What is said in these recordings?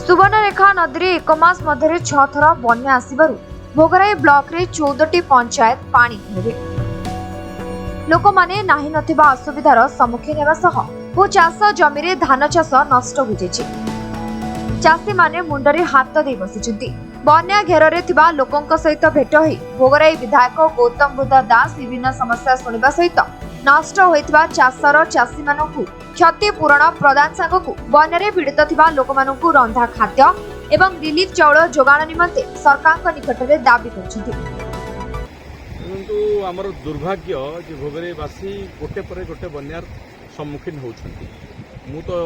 सुवर्णरेखा नदी एक मास मध्य 6 थर बन्या आसिबारु भोगराई ब्लॉक रे 14टी पंचायत पानी घेरे लोक माने नाही नथिबा असुविधार सम्मुखीन हेबा सह भू चाष जमी रे धान चाष नष्ट हो जायछि। चाषी माने मुंडरे हाथ दे बसिछन्ति। बन्या घेରରେ थिबा लोकंक सहित भेट होई भोगराई विधायक गौतम बुद्ध दास विभिन्न समस्या सुनिबा सहित नष्ट होइतिबा चाषर चाषी मानकु क्षतिपूरण प्रदान सांगकु बन्यारे पीड़ित थिबा लोकमानकु रंधा खाद्य एवं रिलीफ चाउल जोगाण निमंते सरकार निकटरे दाबी करछन्ति। किंतु आमर दुर्भाग्य जे भोगरेवासी गोटे पर गोटे बन्यार सम्मुखीन होउछन्ति। मु तो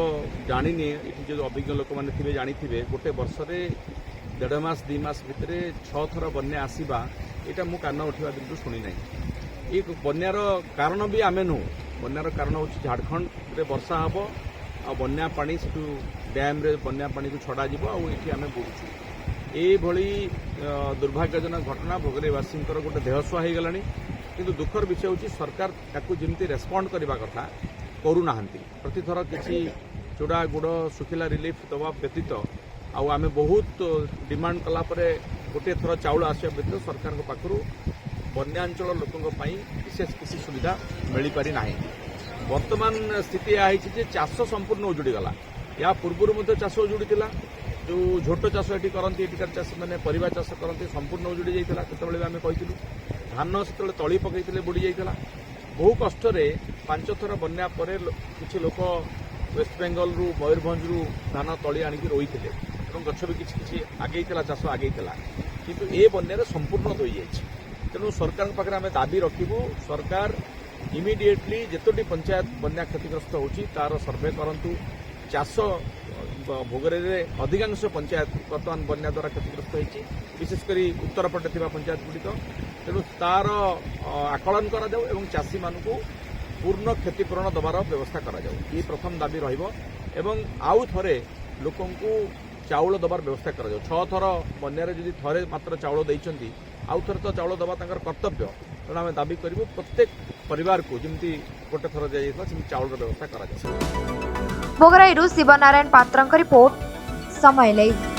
जानिनी एठी जे अभिज्ञ लोक माने थिबे जानिथिबे गोटे वर्ष रे 1.5 मास 2 मास भितरे 6 थर बन्या आसीबा एटा मु कान उठिबा बिंदु सुनी नै। ए बन्यार कारण भी आमे नु बन्यार कारण होछि झारखंड रे वर्षा हबो आ बन्या पानी सेटु डैम रे बन्या पानी को छडा जिवो आ एठी आमे बुझु ए भली दुर्भाग्यजनक घटना भोगरेवासींकर गोटे देहस्वा हो गलानी। किंतु दुखर विषय होछि सरकार ताकू जेमती रेस्पोंड करबा कथा करू नाहंती। प्रति थर किछि चूड़ा गुड़ सुखिला रिलीफ दवा व्यतीत आमे बहुत डिमांड कला परे गोटे थर चाउल आसिया व्यतीत सरकार पाखरु बन्यांचल लोकों विशेष किसी सुविधा मिल पारि नाही। वर्तमान स्थिति यह है चाष संपूर्ण उजुड़ी गला। या पूर्व चाष उजुड़ी जो झोट चाष ये करती एटिकार चाषी मैंने परिवा चाष करती संपूर्ण उजुड़ी जाता। केतबेले आमे कहिथिलु धान से तली पकईले बुड़ी जाता। बहु कष्ट 5 थर बन्या पर किसी लोक वेस्ट बेंगल रु मयूरभंज रु धान तली आणिक रोईथिले एवं गछ भी किसी आगे चाष आगे किंतु ए बन्या संपूर्ण धोई जाइए। तेणु सरकार पाखे आम दाबी रखू सरकार इमिडिएटली जेतोटी पंचायत बन्या क्षतिग्रस्त होची तार सर्वे करंतु। चाष भोगरे अधिकांश पंचायत बर्तमान बन्या द्वारा क्षतिग्रस्त होती विशेषकर उत्तर पटे थिबा पंचायत गुड़िक। तेणु तार आकलन करा जाऊ एवं चाषी मानकु पूर्ण क्षतिपूरण दबार व्यवस्था करा जाऊ। ये प्रथम दाबी रहिबो एवं आउ थरे लोकंकु चाउल दबार व्यवस्था करा जाऊ। 6 थर बन्यारे जदि थरे मात्र चाउल दैछंती आउ थरे तो चाउल दबा तांकर कर्तव्य। तेणु आम दाबी करूँ प्रत्येक परिवार को जमी गोटे थर जाइए चाउल व्यवस्था करा जाए। भोगराईरू शिवनारायण पात्रंक रिपोर्ट समय लाइव।